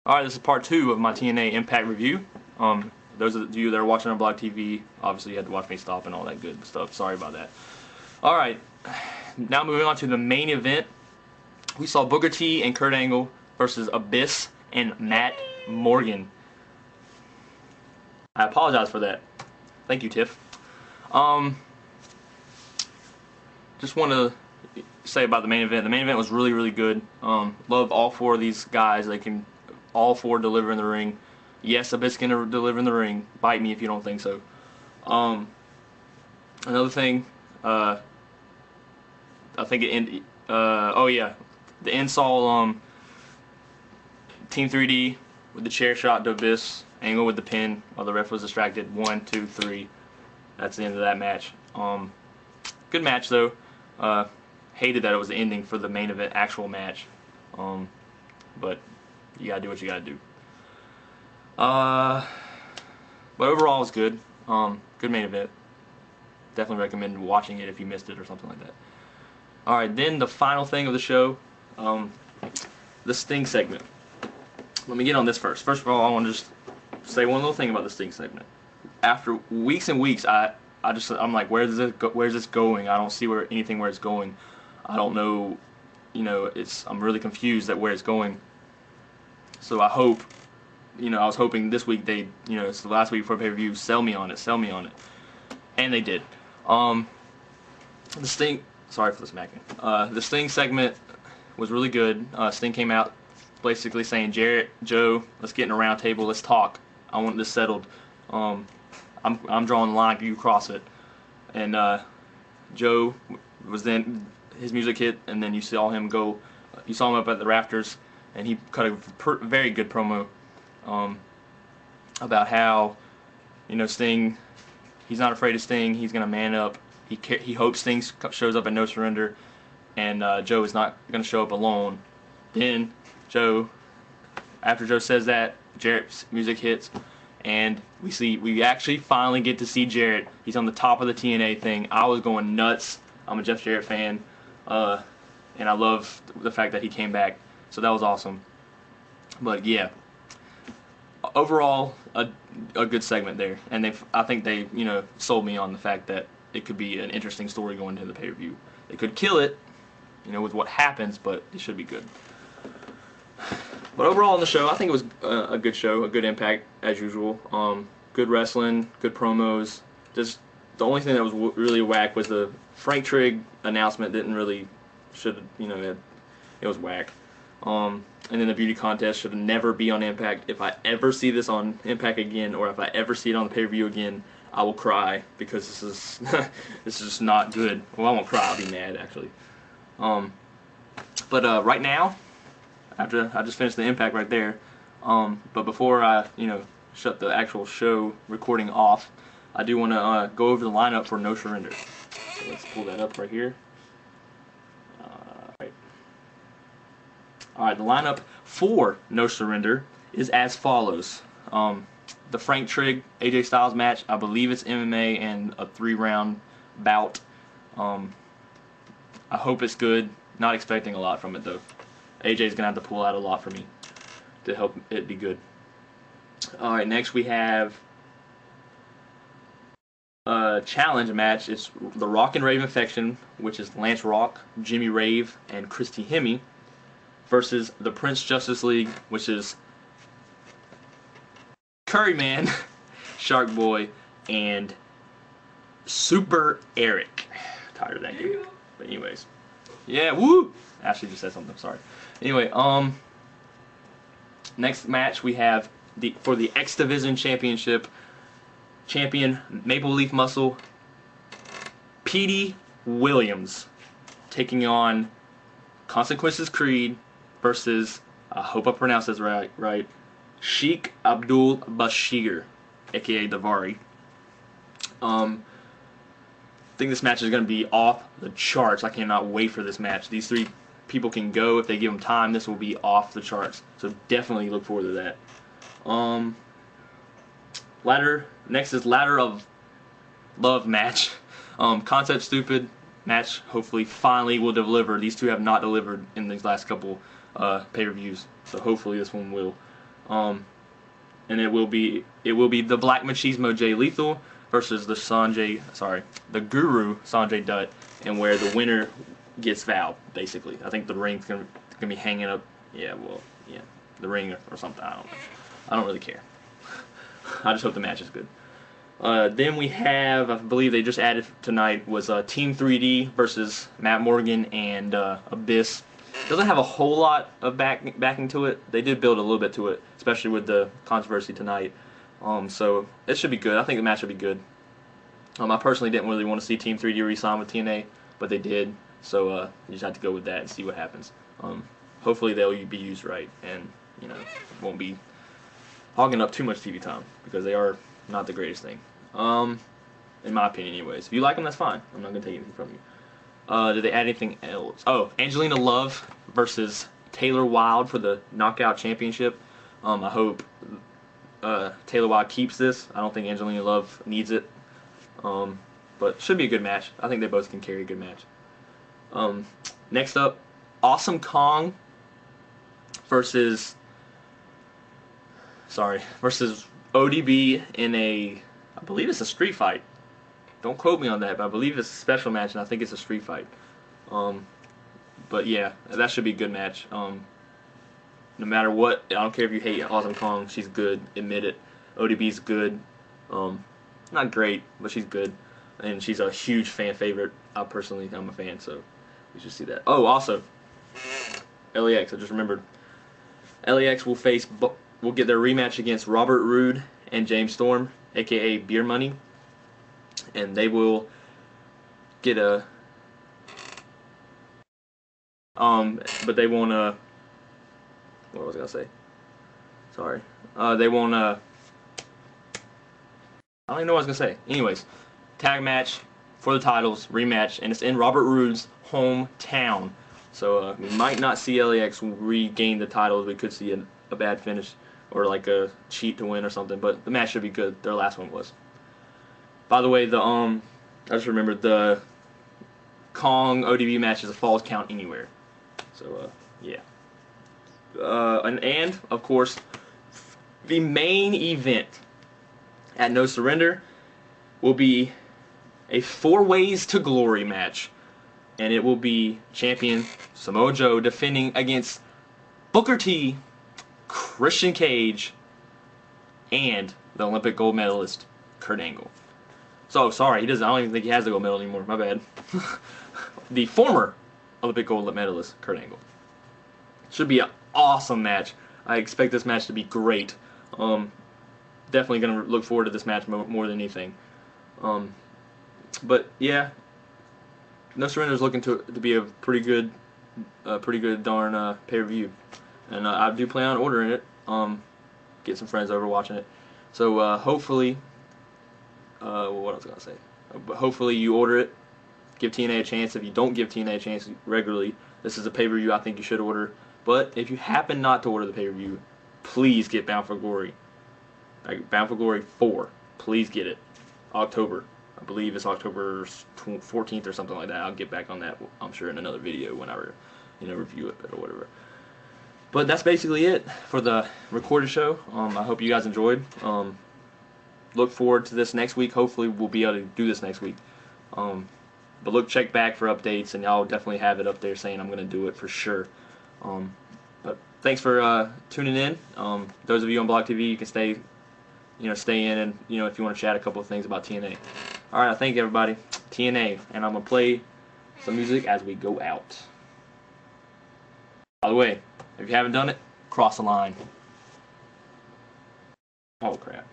Alright, this is part 2 of my TNA Impact review. Those of you that are watching on Blog TV, obviously you had to watch me stop and all that good stuff. Sorry about that. Alright, now moving on to the main event. We saw Booker T and Kurt Angle versus Abyss and Matt Morgan. I apologize for that. Thank you, Tiff. Just want to say about the main event. The main event was really, really good. Love all four of these guys. They can all four deliver in the ring. Yes, Abyss can deliver in the ring. Bite me if you don't think so. Another thing, I think it oh yeah, the end saw Team 3D with the chair shot to Abyss, Angle with the pin while the ref was distracted. 1, 2, 3. That's the end of that match. Good match though. Hated that it was the ending for the main event actual match. But you gotta do what you gotta do. But overall it was good. Good main event. Definitely recommend watching it if you missed it or something like that. Alright, then the final thing of the show, the Sting segment. Let me get on this first. First of all, I want to just say one little thing about the Sting segment. After weeks and weeks, I'm like, where's this going? I don't see where it's going. I don't know, I'm really confused at where it's going. So I hope, I was hoping this week it's the last week before pay-per-view, sell me on it. And they did. The Sting, sorry for the smacking. The Sting segment was really good. Sting came out basically saying, Jarrett, Joe, let's get in a round table, let's talk. I want this settled. I'm drawing the line, you cross it. And Joe was then, his music hit, and then you saw him up at the rafters, and he cut a very good promo about how, Sting, he's not afraid of Sting, he's going to man up. He hopes Sting shows up at No Surrender, and Joe is not going to show up alone. Then after Joe says that, Jarrett's music hits, and we actually finally get to see Jarrett. He's on the top of the TNA thing. I was going nuts. I'm a Jeff Jarrett fan, and I love the fact that he came back. So that was awesome. But yeah, overall a good segment there, and I think they sold me on the fact that it could be an interesting story going into the pay-per-view. They could kill it, with what happens, but it should be good. But overall on the show, I think it was a good show, a good Impact as usual. Good wrestling, good promos. Just the only thing that was really whack was the Frank Trigg announcement. It was whack. And then the beauty contest should never be on Impact. If I ever see this on Impact again, or if I ever see it on the pay-per-view again, I will cry, because this is this is just not good. Well, I won't cry. I'll be mad actually. But right now, after I just finished the Impact right there, but before I shut the actual show recording off, I do want to go over the lineup for No Surrender. So let's pull that up right here. Alright, the lineup for No Surrender is as follows. The Frank Trigg AJ Styles match, I believe it's MMA and a 3-round bout. I hope it's good. Not expecting a lot from it though. AJ's gonna have to pull out a lot for me to help it be good. Alright, next we have a challenge match. It's the Rock and Raven faction, which is Lance Rock, Jimmy Rave, and Christy Hemme, versus the Prince Justice League, which is Curryman, Shark Boy, and Super Eric. Tired of that dude. But anyways. Yeah, woo! Ashley just said something, sorry. Anyway, next match we have for the X Division Championship, champion Maple Leaf Muscle, Petey Williams, taking on Consequences Creed versus, I hope I pronounced this right, Sheikh Abdul Bashir, aka Davari. I think this match is going to be off the charts. I cannot wait for this match. These three people can go if they give them time. This will be off the charts. So definitely look forward to that. Next is Ladder of Love match. Concept Stupid match. Hopefully, finally will deliver. These two have not delivered in these last couple pay-per-views. So hopefully this one will. And it will be the Black Machismo Jay Lethal versus the the Guru Sanjay Dutt, and where the winner gets fouled. Basically, I think the ring's gonna be hanging up. Yeah, well, yeah, the ring or something. I don't know. I don't really care. I just hope the match is good. Then we have, I believe they just added tonight, was Team 3D versus Matt Morgan and Abyss. Doesn't have a whole lot of backing to it. They did build a little bit to it, especially with the controversy tonight. So it should be good. I think the match should be good. I personally didn't really want to see Team 3D re-sign with TNA, but they did. So you just have to go with that and see what happens. Hopefully they'll be used right, and won't be hogging up too much TV time, because they are not the greatest thing. In my opinion, anyways. If you like them, that's fine. I'm not gonna take anything from you. Did they add anything else? Oh, Angelina Love versus Taylor Wilde for the Knockout Championship. I hope Taylor Wilde keeps this. I don't think Angelina Love needs it. But should be a good match. I think they both can carry a good match. Next up, Awesome Kong versus ODB in I believe it's a street fight. Don't quote me on that, but I believe it's a special match, and I think it's a street fight. But yeah, that should be a good match. No matter what, I don't care if you hate Awesome Kong, she's good. Admit it. ODB's good. Not great, but she's good, and she's a huge fan favorite. I'm a fan, so we should see that. Oh, also, LAX. I just remembered. LAX will get their rematch against Robert Roode and James Storm, aka Beer Money, and they will get a but they won't what was I gonna say? Sorry. They won't I don't even know what I was gonna say. Anyways, tag match for the titles, rematch, and it's in Robert Roode's hometown. So we might not see LAX regain the titles. We could see a bad finish, or like a cheat to win or something, but the match should be good. Their last one was. By the way, I just remembered the Kong ODB match is a falls count anywhere. So yeah. And of course, the main event at No Surrender will be a 4 Ways to Glory match, and it will be champion Samoa Joe defending against Booker T, Christian Cage, and the Olympic gold medalist Kurt Angle. So sorry, I don't even think he has the gold medal anymore. My bad. The former Olympic gold medalist Kurt Angle. Should be an awesome match. I expect this match to be great. Definitely gonna look forward to this match more than anything. But yeah, No Surrender is looking to be a pretty good darn pay-per-view, and I do plan on ordering it. Get some friends over watching it. So hopefully, what else was I gonna say? But hopefully you order it. Give TNA a chance. If you don't give TNA a chance regularly, this is a pay-per-view I think you should order. But if you happen not to order the pay-per-view, please get Bound for Glory. Like Bound for Glory 4. Please get it. October. I believe it's October 14th or something like that. I'll get back on that, I'm sure, in another video when I review it or whatever. But that's basically it for the recorded show. I hope you guys enjoyed. Look forward to this next week. Hopefully we'll be able to do this next week. But check back for updates, and y'all definitely have it up there saying I'm going to do it for sure. But thanks for tuning in. Those of you on Blog TV, you can stay in, and if you want to chat a couple of things about TNA. All right, I thank everybody. TNA, and I'm gonna play some music as we go out. By the way, if you haven't done it, cross the line. Oh crap.